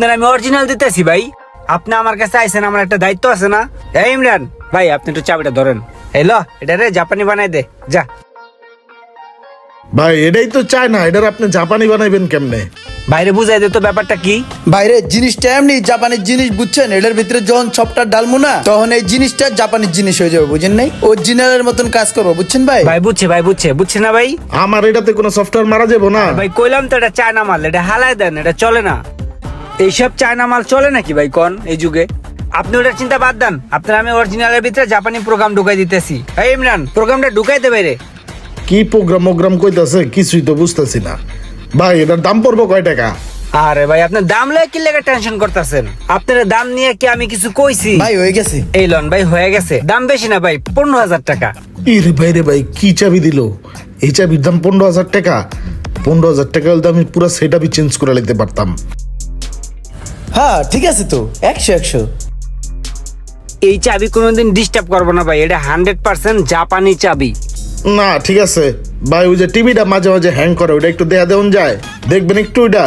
আপনার আমি অরিজিনাল দিতেছি ভাই। আপনি আমার কাছে আইছেন, আমার একটা দায়িত্ব আছে না? এই ইমরান ভাই, আপনি একটু চাবিটা ধরেন। এই ল, এটা রে জাপানি বানাই দে যা। ভাই এটাই তো চায় না, এটার আপনি জাপানি বানাইবেন কেমনে? বাইরে বুঝাই দে তো ব্যাপারটা কি। বাইরে জিনিসটা এমনি জাপানির জিনিস, বুঝছেন? এটার ভিতরে যখন সবটা ডালমু না, তখন এই জিনিসটা জাপানির জিনিস হয়ে যাবে, বুঝেন নাই? অরিজিনালের মতন কাজ করবো, বুঝছেন ভাই? ভাই বুঝছে, ভাই বুঝছে না ভাই? আমার এটাতে কোনো সফটওয়্যার মারা যাবো না? ভাই কইলাম তো এটা চায়না মাল, এটা হালায় দেন, এটা চলে না। এইসব চায়না মাল চলে নাকি ভাই কোন এই যুগে? আপনি ওটার চিন্তা বাদ দেন, আপনার আমি অরিজিনালের ভিতরে জাপানি প্রোগ্রাম ঢুকাই দিতেছি। এই ইমরান, প্রোগ্রামটা ঢুকাই দে বাইরে। কি প্রোগ্রাম কইতাছে কিছুই তো বুঝতেছি না। ভাই এটার দাম পড়বো কয় টাকা? আরে ভাই, আপনার দাম লয়ে কি লেগে টেনশন করতেছেন? আপনার দাম নিয়ে কি আমি কিছু কইছি? ভাই হয়ে গেছে। এই লন ভাই, হয়ে গেছে। দাম বেশি না ভাই, 15,000 টাকা। রে ভাই কি চাবি দিল? এই চাবির দাম 15,000 টাকা। 15,000 টাকা হলে তো আমি পুরো সেট আপই চেঞ্জ করে নিতে পারতাম। হ্যাঁ ঠিক আছে তো, 100। এই চাবি কোনোদিন ডিস্টার্ব করবো না ভাই, এটা 100% জাপানি চাবি। না ঠিক আছে ভাই, ওই যে টিভিটা মাঝে মাঝে হ্যাং করে, ওটা একটু দেয়া দেওয়া যায়? দেখবেন একটু ওইটা।